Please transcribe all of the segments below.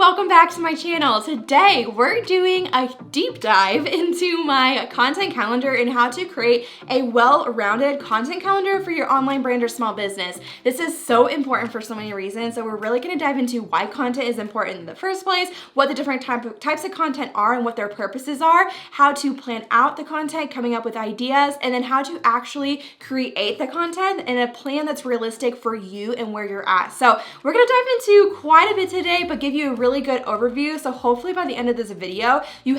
welcome back to my channel. Today we're doing a deep dive into my content calendar and how to create a well-rounded content calendar for your online brand or small business. This is so important for so many reasons, so we're really going to dive into why content is important in the first place, what the different types of content are and what their purposes are, how to plan out the content, coming up with ideas, and then how to actually create the content in a plan that's realistic for you and where you're at. So we're going to dive into quite a bit today, but give you a really good overview. So hopefully by the end of this video, you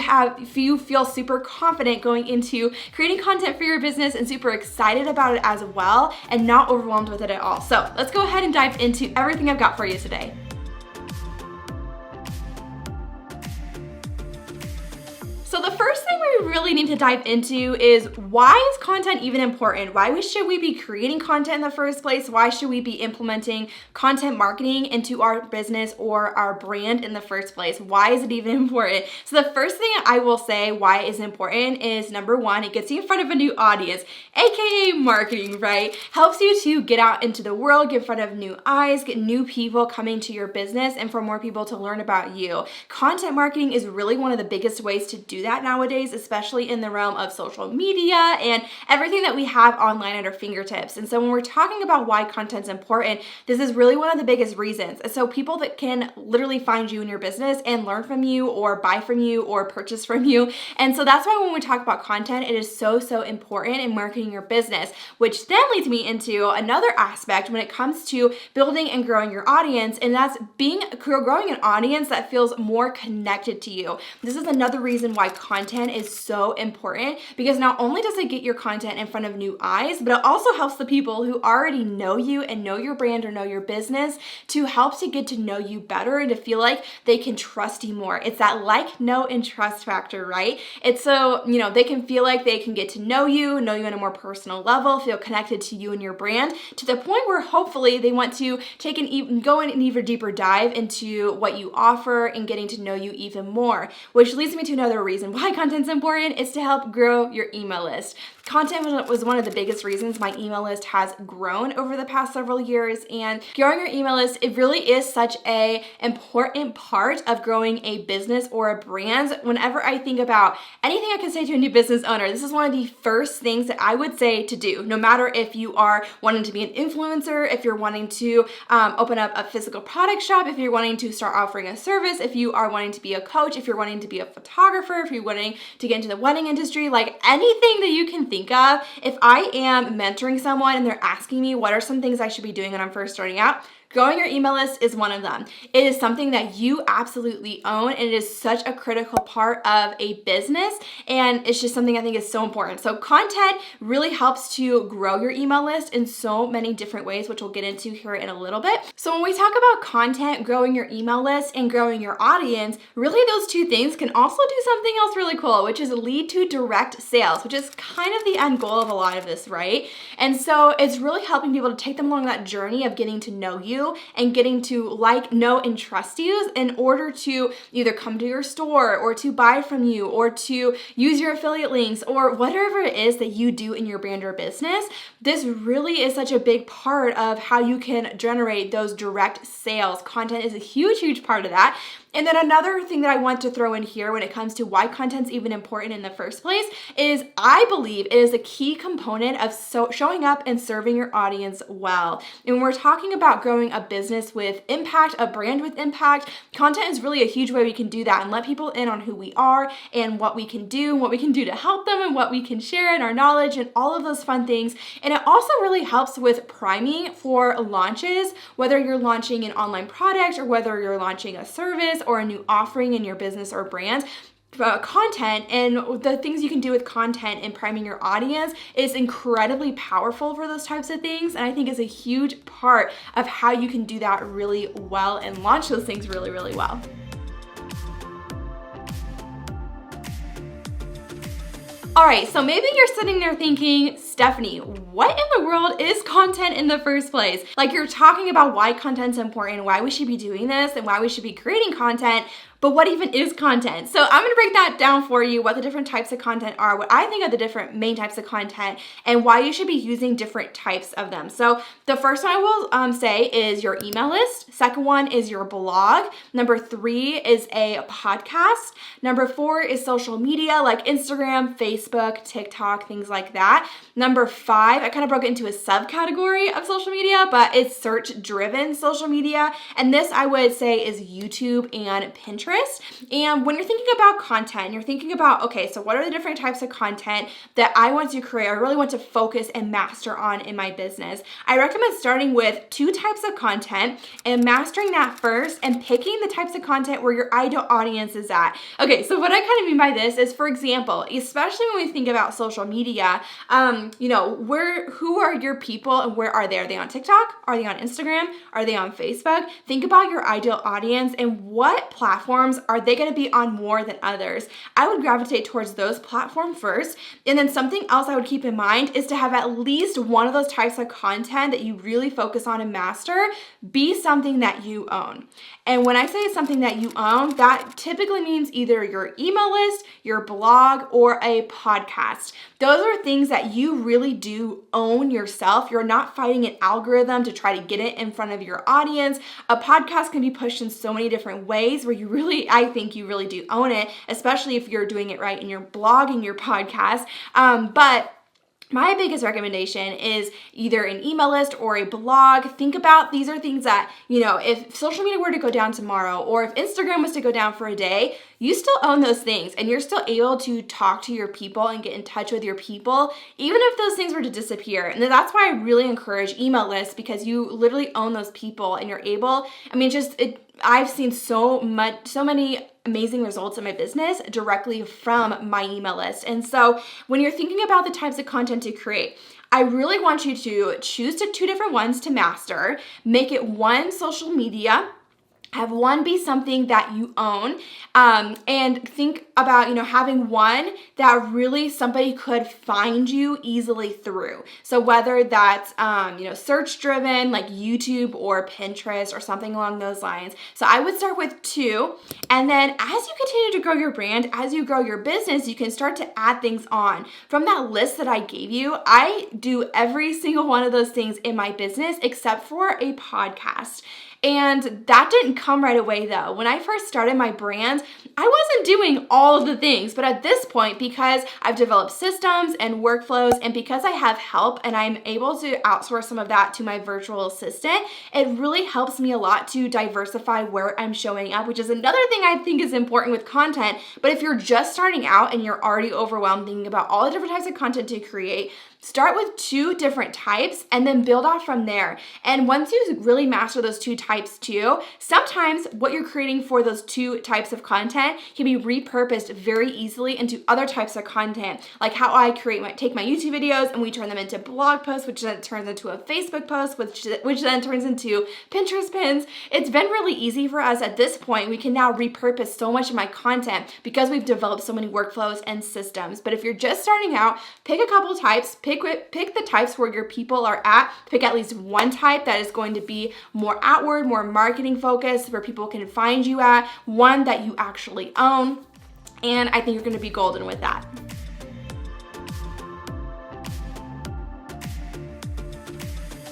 feel super confident going into creating content for your business and super excited about it as well and not overwhelmed with it at all. So let's go ahead and dive into everything I've got for you today. So the first thing we really need to dive into is, why is content even important? Why should we be creating content in the first place? Why should we be implementing content marketing into our business or our brand in the first place? Why is it even important? So the first thing I will say why it's important is, number one, it gets you in front of a new audience, aka marketing, right? Helps you to get out into the world, get in front of new eyes, get new people coming to your business, and for more people to learn about you. Content marketing is really one of the biggest ways to do that nowadays, especially in the realm of social media and everything that we have online at our fingertips. And so when we're talking about why content's important, this is really one of the biggest reasons. So people that can literally find you in your business and learn from you or buy from you or purchase from you. And so that's why when we talk about content, it is so important in marketing your business, which then leads me into another aspect when it comes to building and growing your audience, and that's growing an audience that feels more connected to you. This is another reason why content is so important, because not only does it get your content in front of new eyes, but it also helps the people who already know you and know your brand or know your business to help to get to know you better and to feel like they can trust you more. It's that like, know, and trust factor, right? It's so, they can feel like they can get to know you on a more personal level, feel connected to you and your brand, to the point where hopefully they want to go in an even deeper dive into what you offer and getting to know you even more, which leads me to another reason why content's important is to help grow your email list. Content was one of the biggest reasons my email list has grown over the past several years, and growing your email list, it really is such an important part of growing a business or a brand. Whenever I think about anything I can say to a new business owner, this is one of the first things that I would say to do, no matter if you are wanting to be an influencer, if you're wanting to open up a physical product shop, if you're wanting to start offering a service, if you are wanting to be a coach, if you're wanting to be a photographer, if you're wanting to get into the wedding industry, like anything that you can think of. If I am mentoring someone and they're asking me what are some things I should be doing when I'm first starting out, growing your email list is one of them. It is something that you absolutely own, and it is such a critical part of a business, and it's just something I think is so important. So content really helps to grow your email list in so many different ways, which we'll get into here in a little bit. So when we talk about content, growing your email list, and growing your audience, really those two things can also do something else really cool, which is lead to direct sales, which is kind of the end goal of a lot of this, right? And so it's really helping people to take them along that journey of getting to know you and getting to like, know, and trust you in order to either come to your store or to buy from you or to use your affiliate links or whatever it is that you do in your brand or business. This really is such a big part of how you can generate those direct sales. Content is a huge part of that. And then another thing that I want to throw in here when it comes to why content's even important in the first place is, I believe it is a key component of showing up and serving your audience well. And when we're talking about growing a business with impact, a brand with impact, content is really a huge way we can do that and let people in on who we are and what we can do to help them and what we can share and our knowledge and all of those fun things. And it also really helps with priming for launches, whether you're launching an online product or whether you're launching a service or a new offering in your business or brand. Content and the things you can do with content and priming your audience is incredibly powerful for those types of things, and I think is a huge part of how you can do that really well and launch those things really well. All right, so maybe you're sitting there thinking, Stephanie, what in the world is content in the first place? Like, you're talking about why content's important, why we should be doing this, and why we should be creating content, but what even is content? So I'm gonna break that down for you, what the different types of content are, what I think are the different main types of content, and why you should be using different types of them. So the first one I will say is your email list. Second one is your blog. Number 3 is a podcast. Number 4 is social media like Instagram, Facebook, TikTok, things like that. Number 5, I kind of broke it into a subcategory of social media, but it's search-driven social media. And this I would say is YouTube and Pinterest. And when you're thinking about content, you're thinking about, okay, so what are the different types of content that I want to create, I really want to focus and master on in my business? I recommend starting with 2 types of content and mastering that first and picking the types of content where your ideal audience is at. Okay, so what I kind of mean by this is, for example, especially when we think about social media, who are your people and where are they? Are they on TikTok? Are they on Instagram? Are they on Facebook? Think about your ideal audience and what platforms are they going to be on more than others. I would gravitate towards those platforms first. And then something else I would keep in mind is to have at least one of those types of content that you really focus on and master be something that you own. And when I say something that you own, that typically means either your email list, your blog, or a podcast. Those are things that you really do own yourself. You're not fighting an algorithm to try to get it in front of your audience. A podcast can be pushed in so many different ways where I think you really do own it, especially if you're doing it right in your blog and your podcast. But my biggest recommendation is either an email list or a blog. Think about, these are things that, if social media were to go down tomorrow, or if Instagram was to go down for a day, you still own those things and you're still able to talk to your people and get in touch with your people, even if those things were to disappear. And that's why I really encourage email lists, because you literally own those people and you're able, I've seen so many amazing results in my business directly from my email list. And so when you're thinking about the types of content to create, I really want you to choose 2 different ones to master, make it one social media, have one be something that you own, and think about, having one that really somebody could find you easily through. So whether that's, search driven like YouTube or Pinterest or something along those lines. So I would start with 2. And then as you continue to grow your brand, as you grow your business, you can start to add things on. From that list that I gave you, I do every single one of those things in my business except for a podcast. And that didn't come right away though. When I first started my brand, I wasn't doing all of the things, but at this point, because I've developed systems and workflows, and because I have help and I'm able to outsource some of that to my virtual assistant, it really helps me a lot to diversify where I'm showing up, which is another thing I think is important with content. But if you're just starting out and you're already overwhelmed thinking about all the different types of content to create, start with 2 different types and then build off from there. And once you really master those 2 types too, sometimes what you're creating for those 2 types of content can be repurposed very easily into other types of content, like how I take my YouTube videos and we turn them into blog posts, which then turns into a Facebook post, which then turns into Pinterest pins. It's been really easy for us at this point. We can now repurpose so much of my content because we've developed so many workflows and systems. But if you're just starting out, pick a couple types, pick the types where your people are at. Pick at least one type that is going to be more outward, more marketing focused, where people can find you at, one that you actually own. And I think you're going to be golden with that.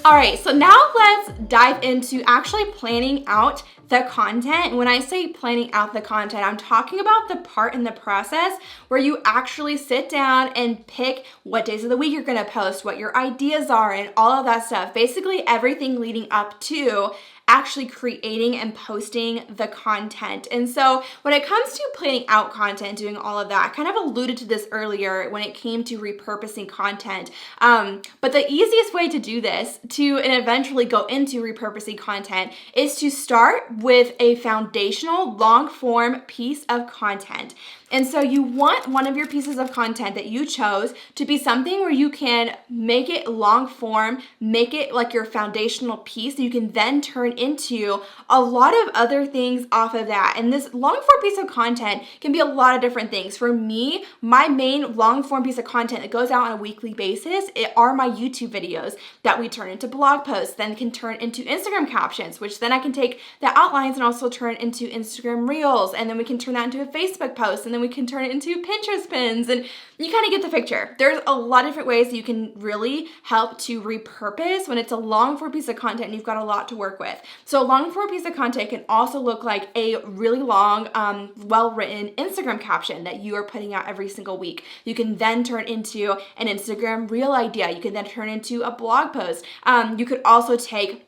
All right, so now let's dive into actually planning out the content. And when I say planning out the content, I'm talking about the part in the process where you actually sit down and pick what days of the week you're gonna post, what your ideas are, and all of that stuff. Basically everything leading up to actually creating and posting the content. And so when it comes to planning out content, doing all of that, I kind of alluded to this earlier when it came to repurposing content. But the easiest way to do this, and eventually go into repurposing content, is to start with a foundational long form piece of content. And so you want one of your pieces of content that you chose to be something where you can make it long form, make it like your foundational piece that you can then turn into a lot of other things off of that. And this long form piece of content can be a lot of different things. For me, my main long form piece of content that goes out on a weekly basis are my YouTube videos that we turn into blog posts, then can turn into Instagram captions, which then I can take the outlines and also turn into Instagram reels, and then we can turn that into a Facebook post, and then we can turn it into Pinterest pins, and you kind of get the picture. There's a lot of different ways that you can really help to repurpose when it's a long form piece of content and you've got a lot to work with. So a long form piece of content can also look like a really long, well-written Instagram caption that you are putting out every single week. You can then turn into an Instagram reel idea. You can then turn into a blog post. You could also take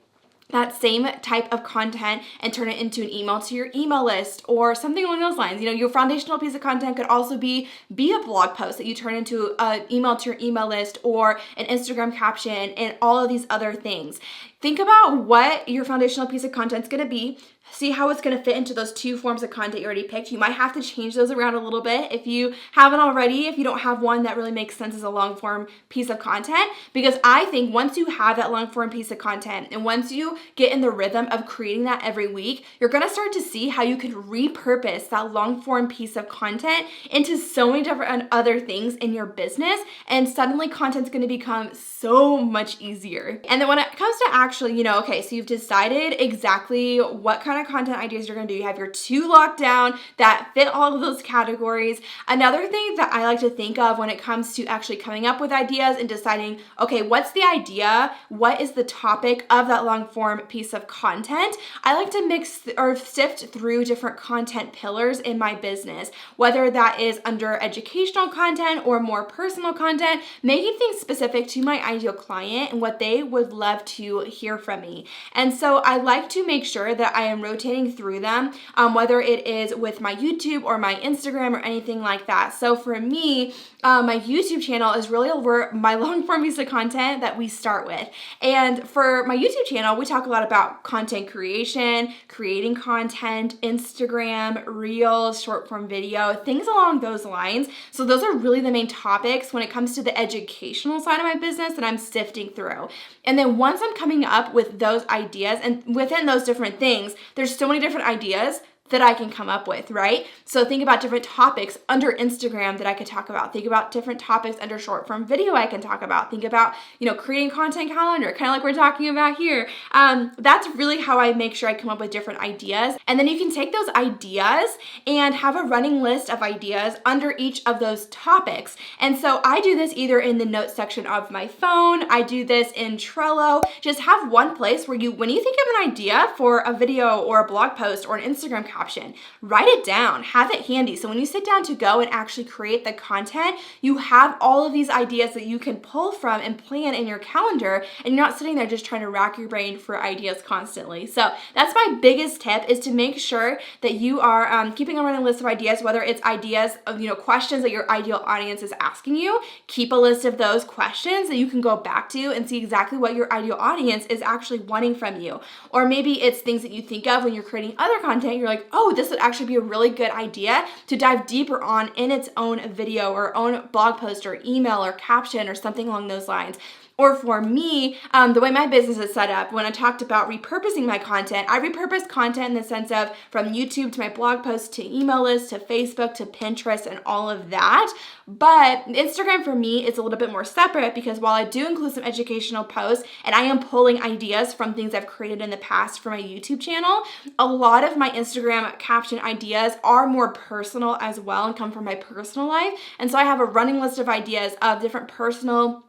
that same type of content and turn it into an email to your email list or something along those lines. You know, your foundational piece of content could also be a blog post that you turn into an email to your email list or an Instagram caption and all of these other things. Think about what your foundational piece of content is going to be. See how it's going to fit into those two forms of content you already picked. You might have to change those around a little bit if you haven't already, if you don't have one that really makes sense as a long form piece of content. Because I think once you have that long form piece of content and once you get in the rhythm of creating that every week, you're going to start to see how you can repurpose that long form piece of content into so many different other things in your business. And suddenly content's going to become so much easier. And then when it comes to actually, okay, so you've decided exactly what kind of content ideas you're going to do. You have your two locked down that fit all of those categories. Another thing that I like to think of when it comes to actually coming up with ideas and deciding, okay, what's the idea? What is the topic of that long form piece of content? I like to mix or sift through different content pillars in my business, whether that is under educational content or more personal content, making things specific to my ideal client and what they would love to hear from me. And so I like to make sure that I am rotating through them, whether it is with my YouTube or my Instagram or anything like that. So for me, my YouTube channel is really over my long form piece of content that we start with. And for my YouTube channel, we talk a lot about content creation, creating content, Instagram, reels, short form video, things along those lines. So those are really the main topics when it comes to the educational side of my business that I'm sifting through. And then once I'm coming up with those ideas and within those different things, there's so many different ideas that I can come up with, right? So think about different topics under Instagram that I could talk about. Think about different topics under short form video I can talk about. Think about, creating content calendar, kind of like we're talking about here. That's really how I make sure I come up with different ideas. And then you can take those ideas and have a running list of ideas under each of those topics. And so I do this either in the notes section of my phone. I do this in Trello. Just have one place where when you think of an idea for a video or a blog post or an Instagram caption, write it down, have it handy. So when you sit down to go and actually create the content, you have all of these ideas that you can pull from and plan in your calendar, and you're not sitting there just trying to rack your brain for ideas constantly. So that's my biggest tip, is to make sure that you are keeping a running list of ideas, whether it's ideas of, questions that your ideal audience is asking you. Keep a list of those questions that you can go back to and see exactly what your ideal audience is actually wanting from you. Or maybe it's things that you think of when you're creating other content. You're like, oh, this would actually be a really good idea to dive deeper on in its own video or own blog post or email or caption or something along those lines. Or for me, the way my business is set up, when I talked about repurposing my content, I repurpose content in the sense of from YouTube to my blog post to email list to Facebook to Pinterest and all of that. But Instagram for me is a little bit more separate, because while I do include some educational posts and I am pulling ideas from things I've created in the past for my YouTube channel, a lot of my Instagram caption ideas are more personal as well and come from my personal life. And so I have a running list of ideas of different personal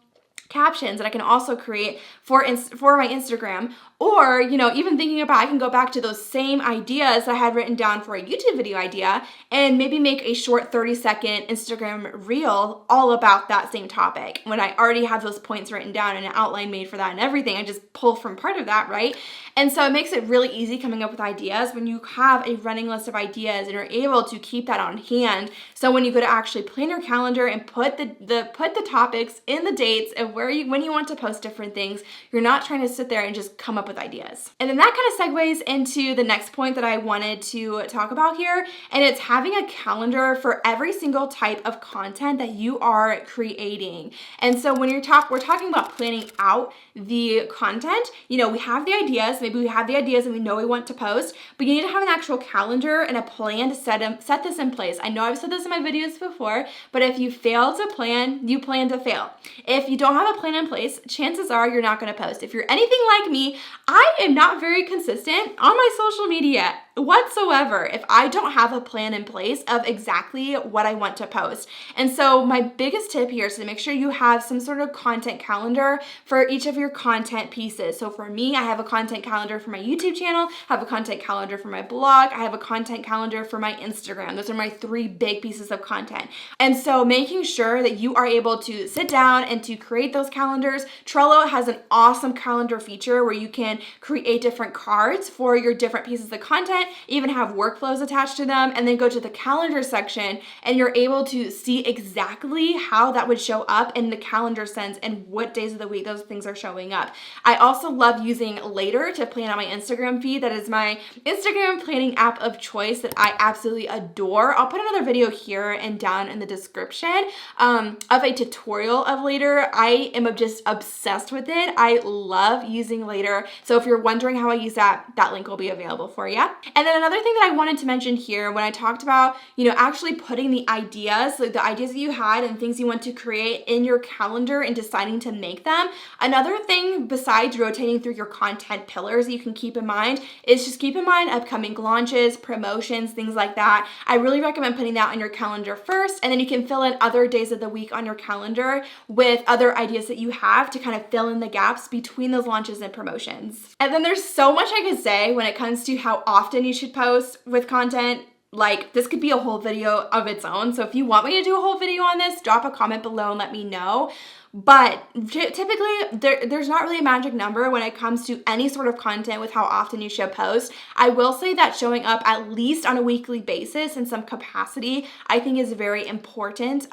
captions that I can also create for my Instagram. Or, even thinking about, I can go back to those same ideas I had written down for a YouTube video idea and maybe make a short 30-second Instagram reel all about that same topic. When I already have those points written down and an outline made for that and everything, I just pull from part of that, right? And so it makes it really easy coming up with ideas when you have a running list of ideas and you're able to keep that on hand. So when you go to actually plan your calendar and put the topics in the dates of where when you want to post different things. You're not trying to sit there and just come up with ideas. And then that kind of segues into the next point that I wanted to talk about here, and it's having a calendar for every single type of content that you are creating. And so when we're talking about planning out the content, we have the ideas, maybe we have the ideas and we know we want to post, but you need to have an actual calendar and a plan to set this in place. I know I've said this in my videos before, but if you fail to plan, you plan to fail. If you don't have a plan in place, chances are you're not going to post. If you're anything like me, I am not very consistent on my social media whatsoever if I don't have a plan in place of exactly what I want to post. And so my biggest tip here is to make sure you have some sort of content calendar for each of your content pieces. So for me, I have a content calendar for my YouTube channel, I have a content calendar for my blog, I have a content calendar for my Instagram. Those are my 3 big pieces of content. And so making sure that you are able to sit down and to create those calendars. Trello has an awesome calendar feature where you can create different cards for your different pieces of content, even have workflows attached to them, and then go to the calendar section and you're able to see exactly how that would show up in the calendar sense and what days of the week those things are showing up. I also love using Later to plan out my Instagram feed. That is my Instagram planning app of choice that I absolutely adore. I'll put another video here and down in the description of a tutorial of Later. I am just obsessed with it. I love using Later. So if you're wondering how I use that link will be available for you. And then another thing that I wanted to mention here when I talked about, actually putting the ideas, like the ideas that you had and things you want to create in your calendar and deciding to make them. Another thing besides rotating through your content pillars that you can keep in mind is just keep in mind upcoming launches, promotions, things like that. I really recommend putting that on your calendar first, and then you can fill in other days of the week on your calendar with other ideas that you have to kind of fill in the gaps between those launches and promotions. And then there's so much I could say when it comes to how often you should post with content. Like, this could be a whole video of its own. So if you want me to do a whole video on this, drop a comment below and let me know. But typically, there's not really a magic number when it comes to any sort of content with how often you should post. I will say that showing up at least on a weekly basis in some capacity, I think is very important,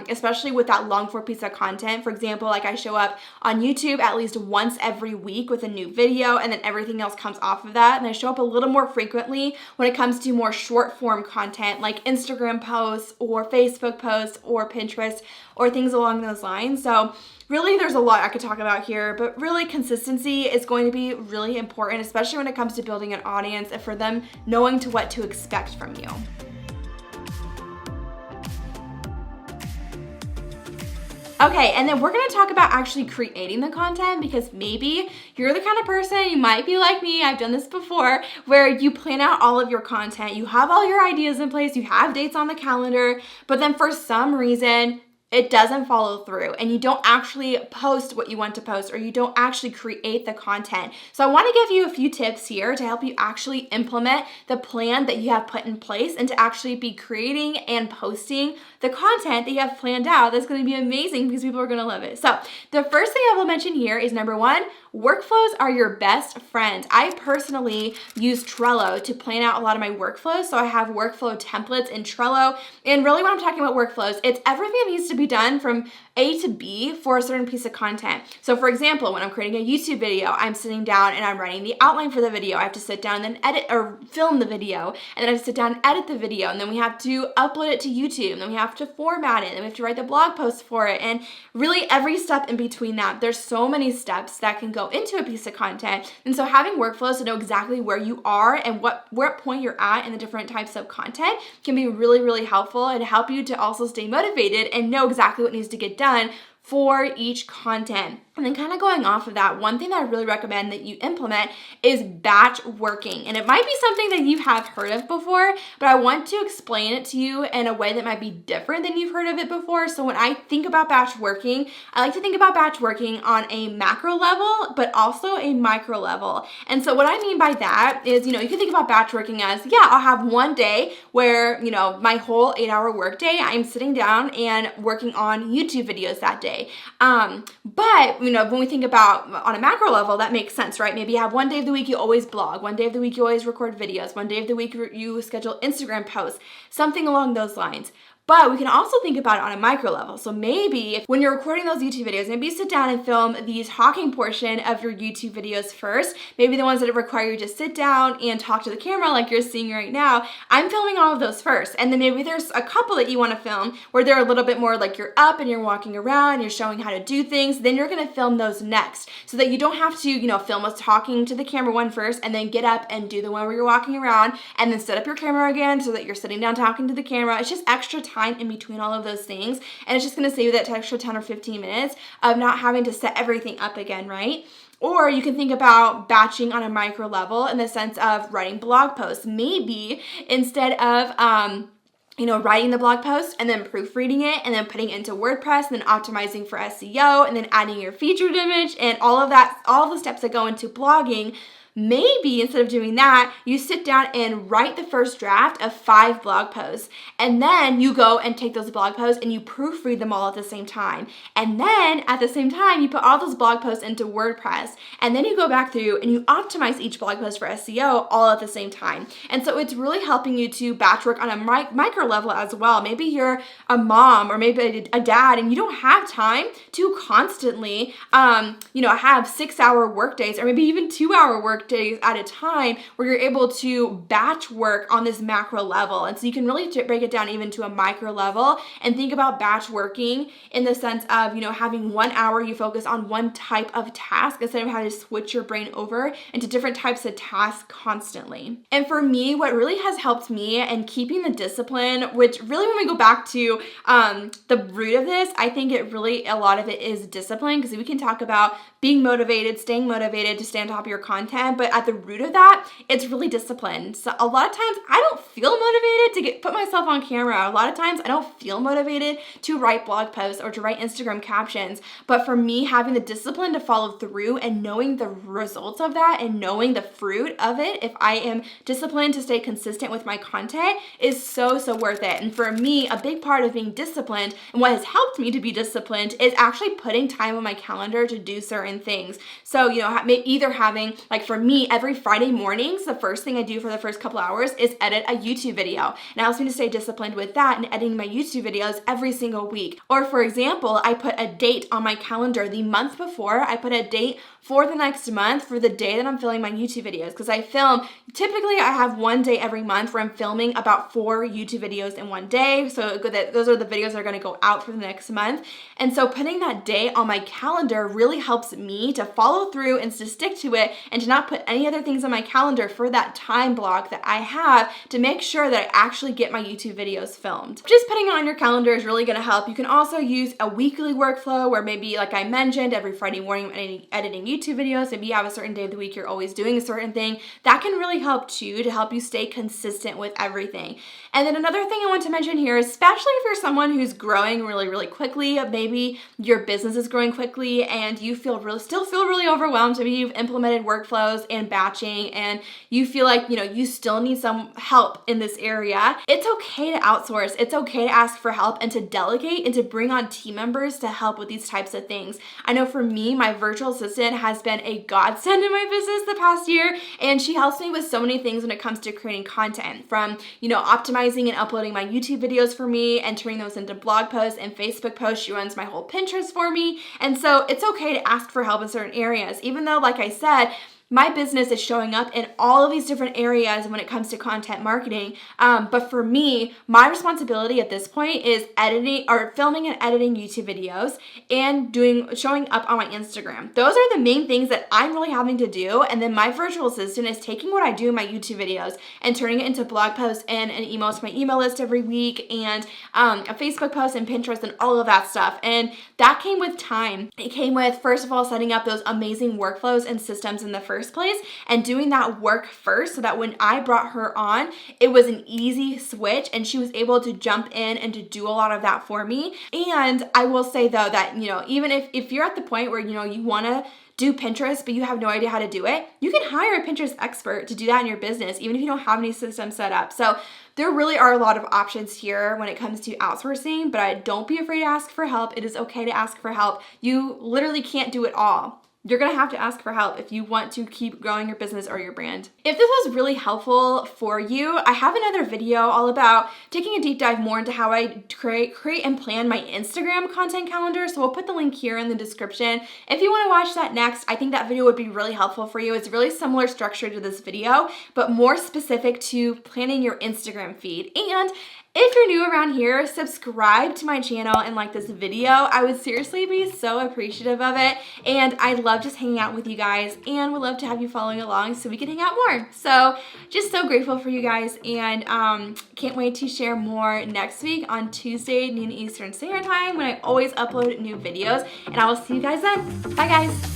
especially with that long form piece of content. For example, like I show up on YouTube at least once every week with a new video, and then everything else comes off of that. And I show up a little more frequently when it comes to more short form content like Instagram posts or Facebook posts or Pinterest or things along those lines. So really, there's a lot I could talk about here, but really consistency is going to be really important, especially when it comes to building an audience and for them knowing what to expect from you. Okay, and then we're gonna talk about actually creating the content, because maybe you're the kind of person, you might be like me, I've done this before, where you plan out all of your content, you have all your ideas in place, you have dates on the calendar, but then for some reason, it doesn't follow through and you don't actually post what you want to post, or you don't actually create the content. So I want to give you a few tips here to help you actually implement the plan that you have put in place and to actually be creating and posting the content that you have planned out. That's going to be amazing because people are going to love it. So the first thing I will mention here is number 1, workflows are your best friend. I personally use Trello to plan out a lot of my workflows. So I have workflow templates in Trello. And really when I'm talking about workflows, it's everything that needs to be done from A to B for a certain piece of content. So for example, when I'm creating a YouTube video, I'm sitting down and I'm writing the outline for the video. I have to sit down and then edit or film the video, and then I have to sit down and edit the video, and then we have to upload it to YouTube, and then we have to format it, and we have to write the blog post for it, and really every step in between that. There's so many steps that can go into a piece of content, and so having workflows to know exactly where you are and what point you're at in the different types of content can be really, really helpful and help you to also stay motivated and know exactly what needs to get done for each content. And then kind of going off of that, one thing that I really recommend that you implement is batch working. And it might be something that you have heard of before, but I want to explain it to you in a way that might be different than you've heard of it before. So when I think about batch working, I like to think about batch working on a macro level, but also a micro level. And so what I mean by that is, you can think about batch working as, I'll have one day where, my whole 8-hour workday, I'm sitting down and working on YouTube videos that day. But when we think about on a macro level, that makes sense, right? Maybe you have one day of the week you always blog, one day of the week you always record videos, one day of the week you schedule Instagram posts, something along those lines. But we can also think about it on a micro level. So maybe when you're recording those YouTube videos, maybe you sit down and film the talking portion of your YouTube videos first. Maybe the ones that require you to sit down and talk to the camera like you're seeing right now. I'm filming all of those first. And then maybe there's a couple that you want to film where they're a little bit more like you're up and you're walking around, you're showing how to do things. Then you're going to film those next so that you don't have to, film us talking to the camera one first and then get up and do the one where you're walking around and then set up your camera again so that you're sitting down talking to the camera. It's just extra time in between all of those things, and it's just going to save you that extra 10 or 15 minutes of not having to set everything up again, right? Or you can think about batching on a micro level in the sense of writing blog posts. Maybe instead of writing the blog post and then proofreading it and then putting it into WordPress and then optimizing for SEO and then adding your featured image and all of that, all the steps that go into blogging. Maybe instead of doing that, you sit down and write the first draft of 5 blog posts. And then you go and take those blog posts and you proofread them all at the same time. And then at the same time, you put all those blog posts into WordPress. And then you go back through and you optimize each blog post for SEO all at the same time. And so it's really helping you to batch work on a micro level as well. Maybe you're a mom or maybe a dad and you don't have time to constantly, have 6-hour work days or maybe even 2-hour work days at a time where you're able to batch work on this macro level. And so you can really break it down even to a micro level and think about batch working in the sense of, having 1 hour you focus on one type of task instead of having to switch your brain over into different types of tasks constantly. And for me, what really has helped me and keeping the discipline, which really when we go back to the root of this, I think a lot of it is discipline, because we can talk about being motivated, staying motivated to stay on top of your content, but at the root of that, it's really discipline. So a lot of times I don't feel motivated to put myself on camera. A lot of times I don't feel motivated to write blog posts or to write Instagram captions. But for me, having the discipline to follow through and knowing the results of that and knowing the fruit of it, if I am disciplined to stay consistent with my content, is so worth it. And for me, a big part of being disciplined and what has helped me to be disciplined is actually putting time on my calendar to do certain things. So, either having, like for me, every Friday mornings, the first thing I do for the first couple hours is edit a YouTube video. And it helps me to stay disciplined with that and editing my YouTube videos every single week. Or for example, I put a date on my calendar the month before. I put a date for the next month for the day that I'm filming my YouTube videos, because typically I have one day every month where I'm filming about 4 YouTube videos in one day. So those are the videos that are going to go out for the next month. And so putting that day on my calendar really helps me to follow through and to stick to it and to not put any other things on my calendar for that time block that I have to make sure that I actually get my YouTube videos filmed. Just putting it on your calendar is really going to help. You can also use a weekly workflow where maybe, like I mentioned, every Friday morning I'm editing YouTube videos. Maybe you have a certain day of the week you're always doing a certain thing. That can really help too, to help you stay consistent with everything. And then another thing I want to mention here, especially if you're someone who's growing really quickly, maybe your business is growing quickly and you still feel really overwhelmed. Maybe you've implemented workflows and batching and you feel like, you still need some help in this area. It's okay to outsource. It's okay to ask for help and to delegate and to bring on team members to help with these types of things. I know for me, my virtual assistant has been a godsend in my business the past year, and she helps me with so many things when it comes to creating content, from, optimizing and uploading my YouTube videos for me and turning those into blog posts and Facebook posts. She runs my whole Pinterest for me. And so it's okay to ask for help in certain areas, even though, like I said, my business is showing up in all of these different areas when it comes to content marketing. But for me, my responsibility at this point is filming and editing YouTube videos and showing up on my Instagram. Those are the main things that I'm really having to do. And then my virtual assistant is taking what I do in my YouTube videos and turning it into blog posts and an email to my email list every week and a Facebook post and Pinterest and all of that stuff. And that came with time. It came with, first of all, setting up those amazing workflows and systems in the first place and doing that work first, so that when I brought her on, it was an easy switch and she was able to jump in and to do a lot of that for me. And I will say though that, even if you're at the point where, you want to do Pinterest, but you have no idea how to do it, you can hire a Pinterest expert to do that in your business, even if you don't have any systems set up. So there really are a lot of options here when it comes to outsourcing, but don't be afraid to ask for help. It is okay to ask for help. You literally can't do it all. You're going to have to ask for help if you want to keep growing your business or your brand. If this was really helpful for you, I have another video all about taking a deep dive more into how I create and plan my Instagram content calendar. So we'll put the link here in the description. If you want to watch that next, I think that video would be really helpful for you. It's really similar structure to this video, but more specific to planning your Instagram feed. And if you're new around here, subscribe to my channel and like this video. I would seriously be so appreciative of it. And I love just hanging out with you guys and would love to have you following along so we can hang out more. So just so grateful for you guys, and can't wait to share more next week on Tuesday, noon Eastern Standard Time, when I always upload new videos. And I will see you guys then. Bye guys.